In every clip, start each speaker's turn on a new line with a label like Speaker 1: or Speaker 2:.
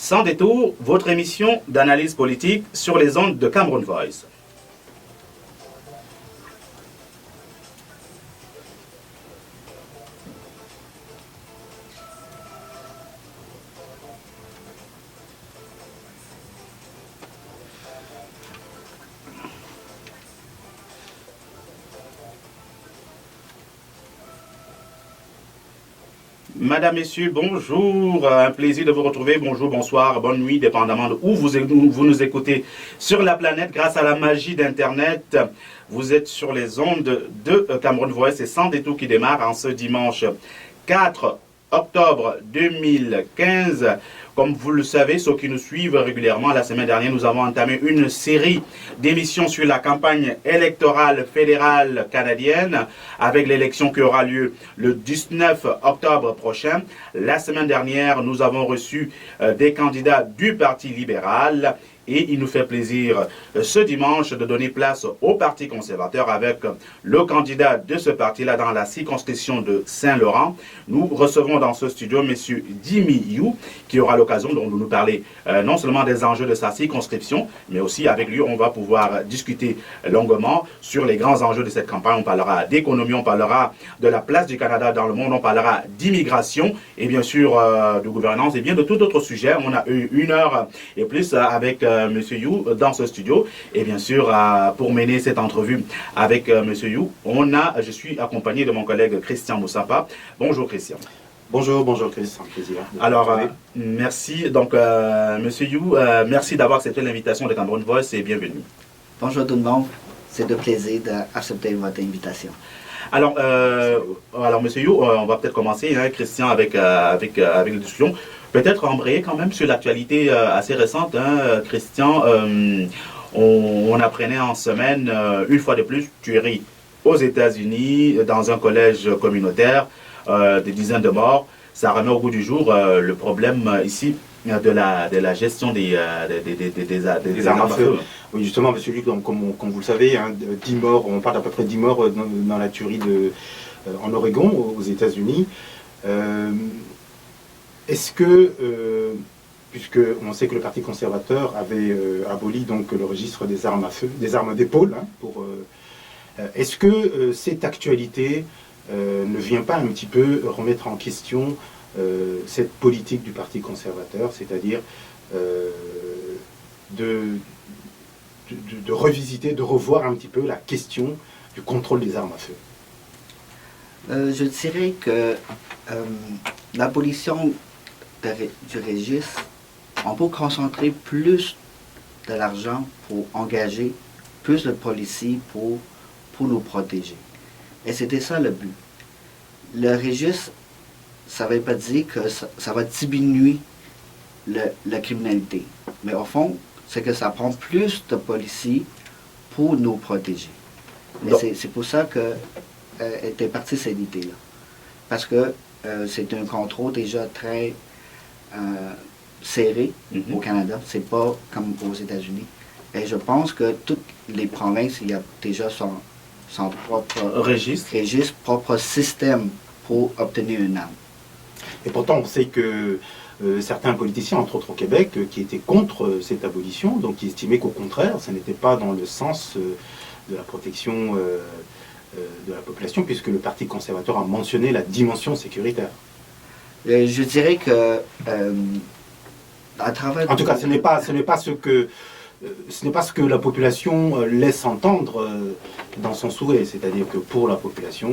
Speaker 1: Sans détour, votre émission d'analyse politique sur les ondes de Cameroun Voice. Madame, Messieurs, bonjour, un plaisir de vous retrouver, bonjour, bonsoir, bonne nuit, dépendamment de où vous nous écoutez sur la planète. Grâce à la magie d'Internet, vous êtes sur les ondes de Cameroun Voice et Sans détour qui démarre en ce dimanche 4 octobre 2015. Comme vous le savez, ceux qui nous suivent régulièrement, la semaine dernière, nous avons entamé une série d'émissions sur la campagne électorale fédérale canadienne avec l'élection qui aura lieu le 19 octobre prochain. La semaine dernière, nous avons reçu des candidats du Parti libéral. Et il nous fait plaisir ce dimanche de donner place au Parti conservateur avec le candidat de ce parti-là dans la circonscription de Saint-Laurent. Nous recevons dans ce studio M. Dimi You qui aura l'occasion de nous parler non seulement des enjeux de sa circonscription, mais aussi avec lui on va pouvoir discuter longuement sur les grands enjeux de cette campagne. On parlera d'économie, on parlera de la place du Canada dans le monde, on parlera d'immigration et bien sûr de gouvernance et bien de tout autre sujet. On a eu 1 heure et plus avec Monsieur You dans ce studio et bien sûr pour mener cette entrevue avec Monsieur You, je suis accompagné de mon collègue Christian Moussapa. Bonjour Christian.
Speaker 2: Bonjour Christian, plaisir.
Speaker 1: Alors merci donc Monsieur You, merci d'avoir accepté l'invitation de Cameroun Voice et bienvenue.
Speaker 3: Bonjour tout le monde, c'est de plaisir d'accepter votre invitation.
Speaker 1: Alors Monsieur You, on va peut-être commencer Christian avec la discussion. Peut-être embrayer quand même sur l'actualité assez récente, Christian. On apprenait en semaine, une fois de plus, tuerie aux États-Unis, dans un collège communautaire, des dizaines de morts. Ça remet au goût du jour le problème ici de la gestion des armes à feu.
Speaker 2: Oui, justement, monsieur Luc, comme vous le savez, 10 morts, on parle d'à peu près 10 morts dans la tuerie en Oregon, aux États-Unis. Est-ce que, puisque on sait que le Parti conservateur avait aboli donc le registre des armes à feu, des armes d'épaule, est-ce que cette actualité ne vient pas un petit peu remettre en question cette politique du Parti conservateur, c'est-à-dire de revisiter, de revoir un petit peu la question du contrôle des armes à feu?
Speaker 3: Je dirais que l'abolition du registre, on peut concentrer plus de l'argent pour engager plus de policiers pour nous protéger. Et c'était ça le but. Le registre, ça ne veut pas dire que ça va diminuer la criminalité. Mais au fond, c'est que ça prend plus de policiers pour nous protéger. Et c'est pour ça que était partie cette idée-là. Parce que c'est un contrôle déjà très serré au Canada. C'est pas comme aux États-Unis. Et je pense que toutes les provinces, il y a déjà son propre registre, propre système pour obtenir une arme.
Speaker 2: Et pourtant, on sait que certains politiciens, entre autres au Québec, qui étaient contre cette abolition, donc qui estimaient qu'au contraire, ça n'était pas dans le sens de la protection de la population, puisque le Parti conservateur a mentionné la dimension sécuritaire.
Speaker 3: Je dirais que à travers...
Speaker 2: En tout cas, ce n'est pas ce que la population laisse entendre dans son souhait. C'est-à-dire que pour la population,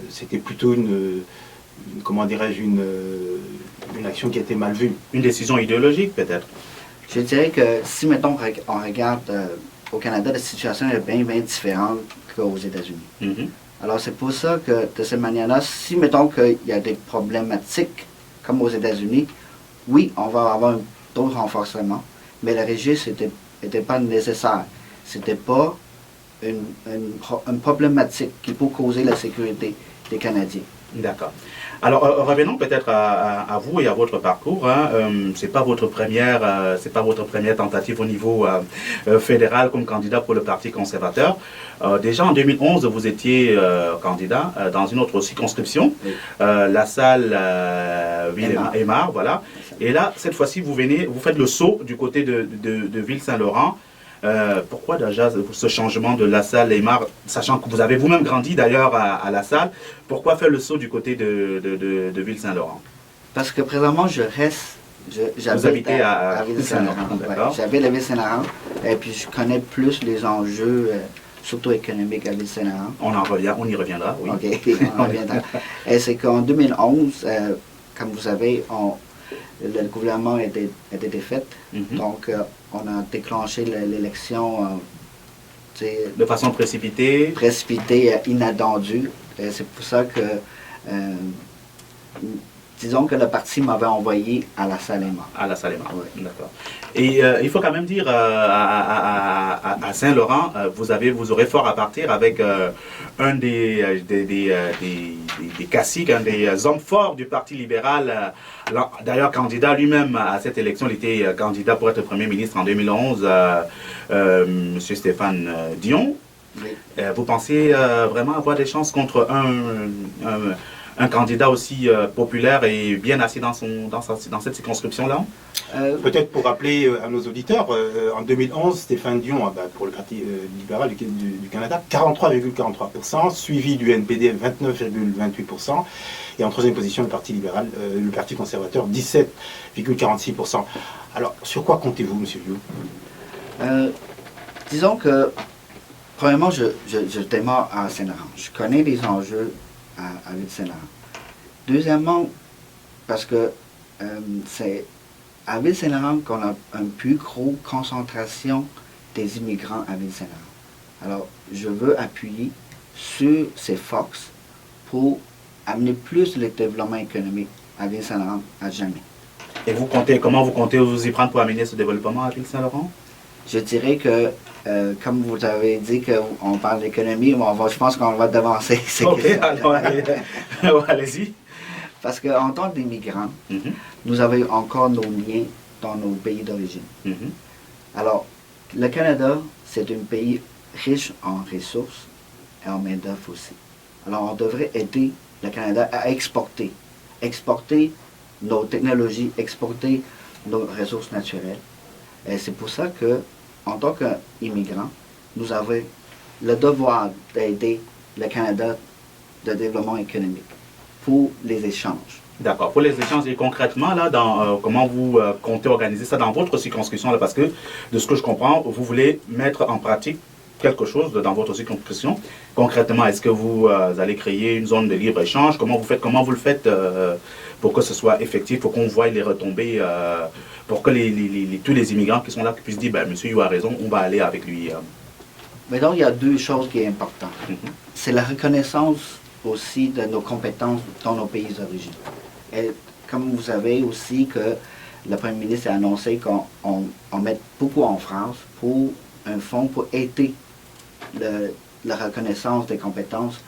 Speaker 2: c'était plutôt une action qui était mal vue.
Speaker 1: Une décision idéologique, peut-être?
Speaker 3: Je dirais que si, mettons, on regarde au Canada, la situation est bien, bien différente qu'aux États-Unis. Alors, c'est pour ça que, de cette manière-là, si, mettons, qu'il y a des problématiques, comme aux États-Unis, oui, on va avoir d'autres renforcements, mais le registre n'était pas nécessaire. C'était pas une problématique qui peut causer la sécurité des Canadiens.
Speaker 1: D'accord. Alors, revenons peut-être à vous et à votre parcours. C'est pas votre première tentative au niveau fédéral comme candidat pour le Parti conservateur. Déjà en 2011, vous étiez candidat dans une autre circonscription, oui. La salle Ville Aymar, voilà. Et là, cette fois-ci, vous faites le saut du côté de Ville-Saint-Laurent. Pourquoi déjà ce changement de La Salle et Mar, sachant que vous avez vous-même grandi d'ailleurs à La Salle, pourquoi faire le saut du côté de Ville-Saint-Laurent?
Speaker 3: Parce que présentement,
Speaker 1: Vous
Speaker 3: j'habite
Speaker 1: habitez à
Speaker 3: Ville-Saint-Laurent.
Speaker 1: d'accord.
Speaker 3: J'habite à Ville-Saint-Laurent et puis je connais plus les enjeux, surtout économiques à Ville-Saint-Laurent.
Speaker 1: On y reviendra, oui.
Speaker 3: OK, on reviendra. Et c'est qu'en 2011, comme vous savez, le gouvernement était défait. Donc, on a déclenché l'élection
Speaker 1: De façon précipitée.
Speaker 3: inattendue. Et c'est pour ça que, disons que le parti m'avait envoyé à la Salema.
Speaker 1: À La Salle et Mar,
Speaker 3: Oui.
Speaker 1: d'accord. Et il faut quand même dire, à Saint-Laurent, vous aurez fort à partir avec un des caciques, un des hommes forts du Parti libéral, d'ailleurs candidat lui-même à cette élection, il était candidat pour être Premier ministre en 2011, M. Stéphane Dion.
Speaker 3: Oui.
Speaker 1: Vous pensez vraiment avoir des chances contre un candidat aussi populaire et bien assis dans cette circonscription-là?
Speaker 2: Peut-être pour rappeler à nos auditeurs, en 2011, Stéphane Dion, pour le Parti libéral du Canada, 43,43%, suivi du NPD 29,28%, et en troisième position, le Parti libéral, le Parti conservateur, 17,46%. Alors, sur quoi comptez-vous, M. Liu?
Speaker 3: Disons que, premièrement, je démarre à Saint-Laurent. Je connais les enjeux à Ville-Saint-Laurent. Deuxièmement, parce que c'est à Ville-Saint-Laurent qu'on a une plus grosse concentration des immigrants à Ville-Saint-Laurent. Alors, je veux appuyer sur ces forces pour amener plus le développement économique à Ville-Saint-Laurent à jamais.
Speaker 1: Et comment vous comptez vous y prendre pour amener ce développement à Ville-Saint-Laurent?
Speaker 3: Je dirais que, comme vous avez dit qu'on parle d'économie, je pense qu'on va devancer ces
Speaker 1: Ok,
Speaker 3: questions.
Speaker 1: alors allez-y.
Speaker 3: Parce qu'en tant qu'immigrants,
Speaker 1: Mhm,
Speaker 3: nous avons encore nos liens dans nos pays d'origine.
Speaker 1: mhm.
Speaker 3: Alors, le Canada, c'est un pays riche en ressources et en main-d'œuvre aussi. Alors, on devrait aider le Canada à exporter. Exporter nos technologies, exporter nos ressources naturelles. Et c'est pour ça que, en tant qu'immigrants, nous avons le devoir d'aider le Canada de développement économique pour les échanges.
Speaker 1: D'accord. Pour les échanges, et concrètement, là, comment vous comptez organiser ça dans votre circonscription, là, parce que, de ce que je comprends, vous voulez mettre en pratique quelque chose dans votre circonscription. Concrètement, est-ce que vous allez créer une zone de libre-échange? Comment vous le faites pour que ce soit effectif, pour qu'on voie les retombées, pour que tous les immigrants qui sont là puissent dire, ben, monsieur, il a raison, on va aller avec lui.
Speaker 3: Mais donc, il y a deux choses qui sont importantes.
Speaker 1: Mhm.
Speaker 3: C'est la reconnaissance aussi de nos compétences dans nos pays d'origine. Et comme vous savez aussi que le Premier ministre a annoncé qu'on met beaucoup en France pour un fonds pour aider la reconnaissance des compétences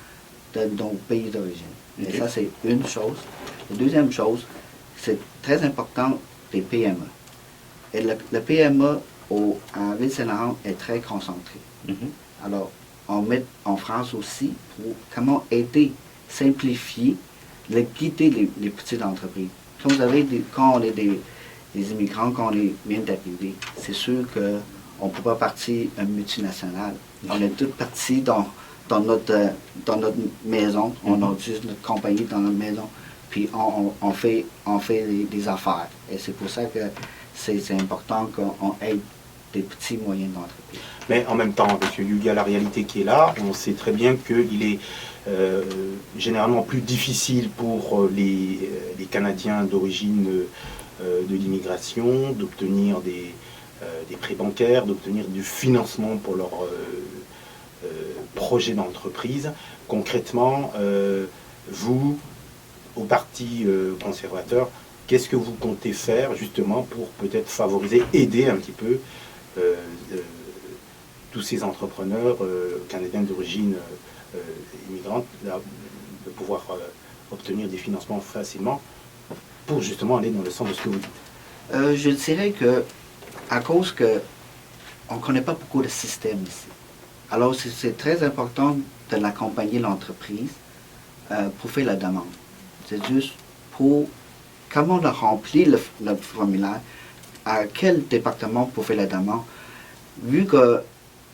Speaker 3: de nos pays d'origine.
Speaker 1: Ok.
Speaker 3: Et ça, c'est une chose. La deuxième chose, c'est très important des PME. Et le PME à Ville-Saint-Laurent est très concentré.
Speaker 1: Mhm.
Speaker 3: Alors, on met en France aussi pour comment aider, simplifier, guider les petites entreprises. Comme vous savez, quand on est des immigrants, quand on vient d'arriver, c'est sûr qu'on ne peut pas partir une multinationale. On est tous partis dans notre maison, on a juste notre compagnie dans notre maison, puis on fait des affaires. Et c'est pour ça que c'est important qu'on aide des petits moyens d'entreprise.
Speaker 2: Mais en même temps, avec il y a la réalité qui est là. On sait très bien qu'il est généralement plus difficile pour les Canadiens d'origine de l'immigration d'obtenir des prêts bancaires, d'obtenir du financement pour leurs projets d'entreprise. Concrètement, vous, au Parti conservateur, qu'est-ce que vous comptez faire justement pour peut-être favoriser, aider un petit peu tous ces entrepreneurs canadiens d'origine immigrante de pouvoir obtenir des financements facilement pour justement aller dans le sens de ce que vous dites?
Speaker 3: Je dirais que à cause qu'on ne connaît pas beaucoup de systèmes ici. Alors c'est très important de l'accompagner l'entreprise pour faire la demande. C'est juste pour comment on a rempli le formulaire, à quel département pour faire la demande. Vu que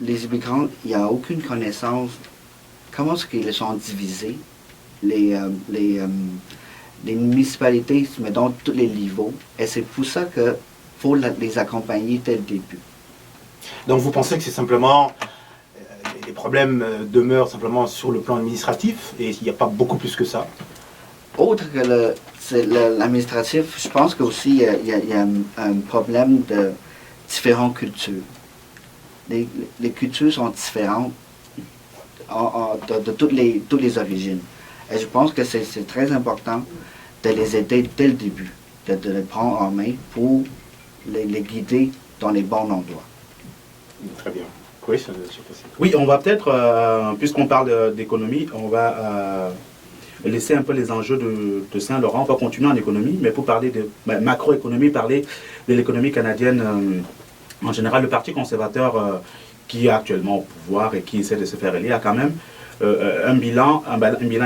Speaker 3: les immigrants, il n'y a aucune connaissance, comment est-ce qu'ils sont divisés, les municipalités, mais dans tous les niveaux, et c'est pour ça qu'il faut les accompagner dès le début.
Speaker 2: Donc vous pensez que c'est simplement, les problèmes demeurent simplement sur le plan administratif et il n'y a pas beaucoup plus que ça?
Speaker 3: Autre que l'administratif, je pense qu'aussi il y a un problème de différentes cultures. Les cultures sont différentes de toutes les origines. Et je pense que c'est très important de les aider dès le début, de les prendre en main pour les guider dans les bons endroits.
Speaker 2: Très bien. Oui, ça c'est possible.
Speaker 1: Oui, on va peut-être, puisqu'on parle d'économie, on va laisser un peu les enjeux de Saint-Laurent. On va continuer en économie, mais pour parler de macroéconomie, parler de l'économie canadienne en général. Le Parti conservateur qui est actuellement au pouvoir et qui essaie de se faire élire a quand même un bilan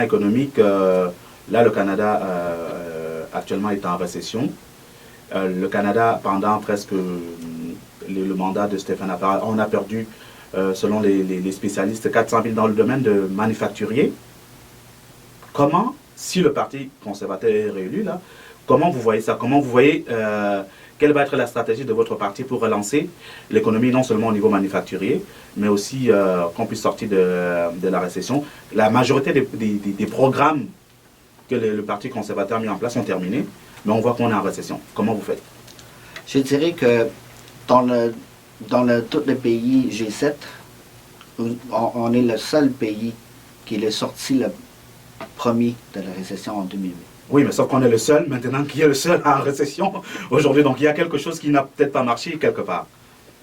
Speaker 1: économique. Là, le Canada actuellement est en récession. Le Canada, pendant presque le mandat de Stéphane Harper, on a perdu, selon les spécialistes, 400 000 dans le domaine de manufacturier. Comment, si le Parti conservateur est réélu, là, comment vous voyez ça? Comment vous voyez, quelle va être la stratégie de votre parti pour relancer l'économie, non seulement au niveau manufacturier, mais aussi qu'on puisse sortir de la récession? La majorité des programmes que le Parti conservateur a mis en place sont terminés, mais on voit qu'on est en récession. Comment vous faites?
Speaker 3: Je dirais que dans tous les pays G7, on est le seul pays qui est sorti le premier de la récession en 2008.
Speaker 1: Oui, mais sauf qu'on est le seul, maintenant, qui est le seul en récession aujourd'hui. Donc il y a quelque chose qui n'a peut-être pas marché quelque part.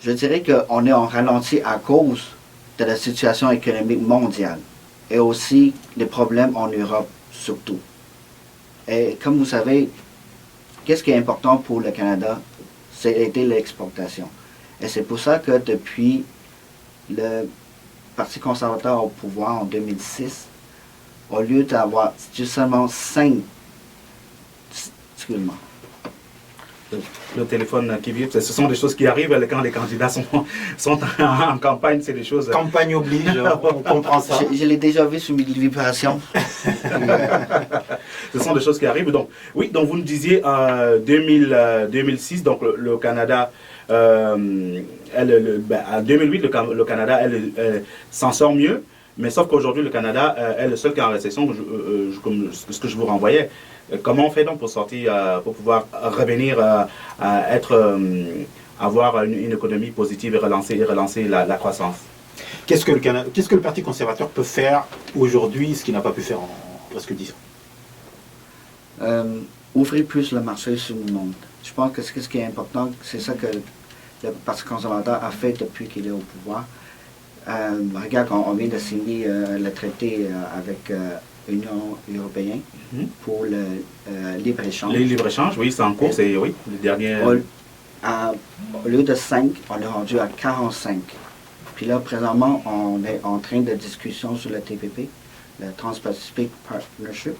Speaker 3: Je dirais qu'on est en ralenti à cause de la situation économique mondiale et aussi les problèmes en Europe surtout. Et comme vous savez, qu'est-ce qui est important pour le Canada? C'est aider l'exportation. Et c'est pour ça que depuis le Parti conservateur au pouvoir en 2006, au lieu d'avoir seulement 5... Excuse-moi.
Speaker 1: Le téléphone qui vibre, ce sont des choses qui arrivent quand les candidats sont en campagne, c'est des choses...
Speaker 2: Campagne oblige, on comprend ça.
Speaker 3: Je l'ai déjà vu sur mes vibrations.
Speaker 1: Ce sont des choses qui arrivent. Donc, oui, donc vous nous disiez en 2006, donc le Canada, en 2008, le Canada, elle s'en sort mieux, mais sauf qu'aujourd'hui, le Canada est le seul qui est en récession, comme ce que je vous renvoyais. Comment on fait donc pour sortir, pour pouvoir revenir à avoir une économie positive et relancer la croissance?
Speaker 2: Qu'est-ce que le Parti conservateur peut faire aujourd'hui, ce qu'il n'a pas pu faire en presque 10 ans?
Speaker 3: Ouvrir plus le marché sur le monde. Je pense que ce qui est important, c'est ça que le Parti conservateur a fait depuis qu'il est au pouvoir. Regarde, on vient de signer le traité avec l'Union européenne pour le libre-échange.
Speaker 1: Les libres-échanges, oui, c'est en cours, c'est oui, le dernier...
Speaker 3: Au lieu de 5, on est rendu à 45. Puis là, présentement, on est en train de discussion sur le TPP, le Trans-Pacific Partnership.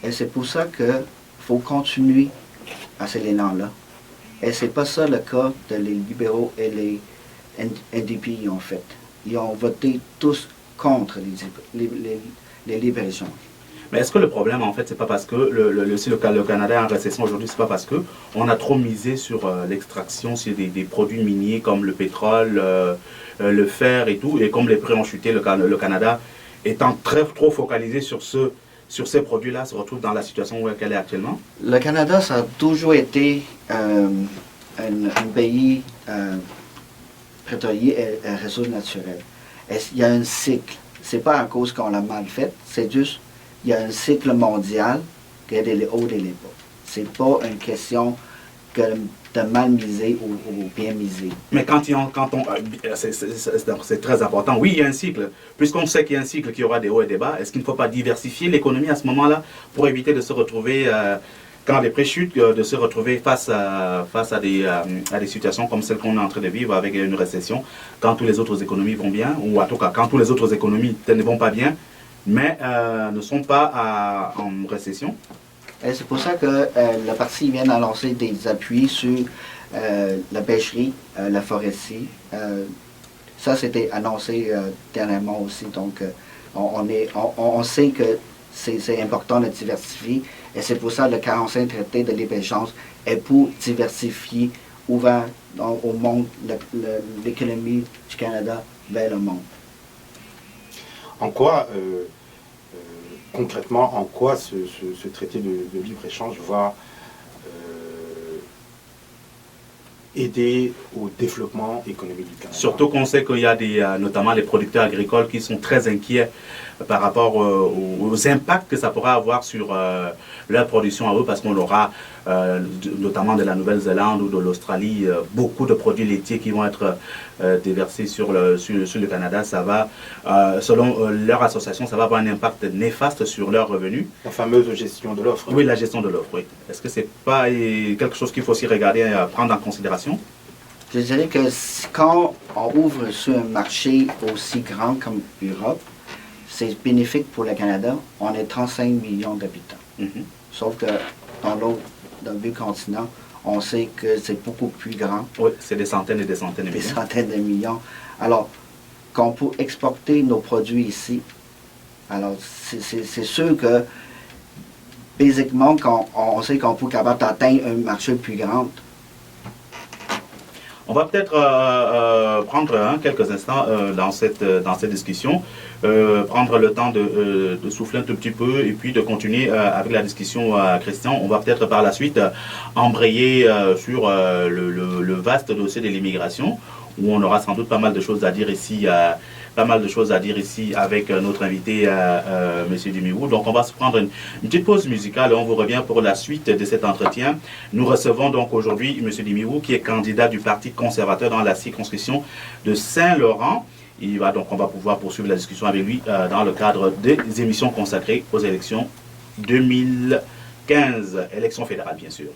Speaker 3: Et c'est pour ça qu'il faut continuer à cet élan-là. Et c'est pas ça le cas de les libéraux et les NDP ont fait. Ils ont voté tous contre les libres-échanges.
Speaker 1: Mais est-ce que le problème, en fait, c'est pas parce que si le Canada est en récession aujourd'hui, c'est pas parce que on a trop misé sur l'extraction, sur des produits miniers comme le pétrole, le fer et tout, et comme les prix ont chuté, le Canada étant trop focalisé sur ces produits-là, se retrouve dans la situation où elle est actuellement?
Speaker 3: Le Canada, ça a toujours été un pays pétrolier et ressources naturelles. Et il y a un cycle. C'est pas à cause qu'on l'a mal fait, c'est juste il y a un cycle mondial qui a des hauts et les bas. C'est pas une question de mal miser ou bien miser.
Speaker 1: Mais c'est très important. Oui, il y a un cycle. Puisqu'on sait qu'il y a un cycle qui aura des hauts et des bas, est-ce qu'il ne faut pas diversifier l'économie à ce moment-là pour éviter de se retrouver, quand les prix chutent, de se retrouver face à des situations comme celle qu'on est en train de vivre avec une récession, quand toutes les autres économies vont bien, ou en tout cas quand toutes les autres économies ne vont pas bien, mais ne sont pas en récession?
Speaker 3: Et c'est pour ça que le parti vient d'annoncer des appuis sur la pêcherie, la foresterie. Ça, c'était annoncé dernièrement aussi. Donc, on sait que c'est important de diversifier. Et c'est pour ça que le 45 traité de libre-échange est pour diversifier, ouvert au monde, l'économie du Canada vers le monde.
Speaker 2: En quoi, concrètement, en quoi ce traité de libre-échange va aider au développement économique du Canada?
Speaker 1: Surtout qu'on sait qu'il y a notamment les producteurs agricoles qui sont très inquiets par rapport aux impacts que ça pourra avoir sur leur production à eux, parce qu'on aura, notamment de la Nouvelle-Zélande ou de l'Australie, beaucoup de produits laitiers qui vont être déversés sur le Canada. Ça va, selon leur association, ça va avoir un impact néfaste sur leurs revenus.
Speaker 2: La fameuse gestion de l'offre.
Speaker 1: Oui, la gestion de l'offre, oui. Est-ce que c'est pas quelque chose qu'il faut aussi regarder, prendre en considération?
Speaker 3: Je dirais que quand on ouvre sur un marché aussi grand comme l'Europe, c'est bénéfique pour le Canada. On est 35 millions d'habitants. Sauf que dans le vieux continent, on sait que c'est beaucoup plus grand.
Speaker 1: Oui, c'est des centaines et des centaines de millions.
Speaker 3: Des centaines de millions. Alors, qu'on peut exporter nos produits ici, alors c'est sûr que, basiquement, quand on sait qu'on peut capable d'atteindre un marché plus grand.
Speaker 1: On va peut-être prendre quelques instants dans cette discussion, prendre le temps de souffler un tout petit peu et puis de continuer avec la discussion, Christian. On va peut-être par la suite embrayer sur le vaste dossier de l'immigration, où on aura sans doute pas mal de choses à dire ici. Avec notre invité, M. Dimiwou. Donc, on va se prendre une petite pause musicale et on vous revient pour la suite de cet entretien. Nous recevons donc aujourd'hui M. Dimiwou, qui est candidat du Parti conservateur dans la circonscription de Saint-Laurent. On va pouvoir poursuivre la discussion avec lui dans le cadre des émissions consacrées aux élections 2015, élections fédérales bien sûr.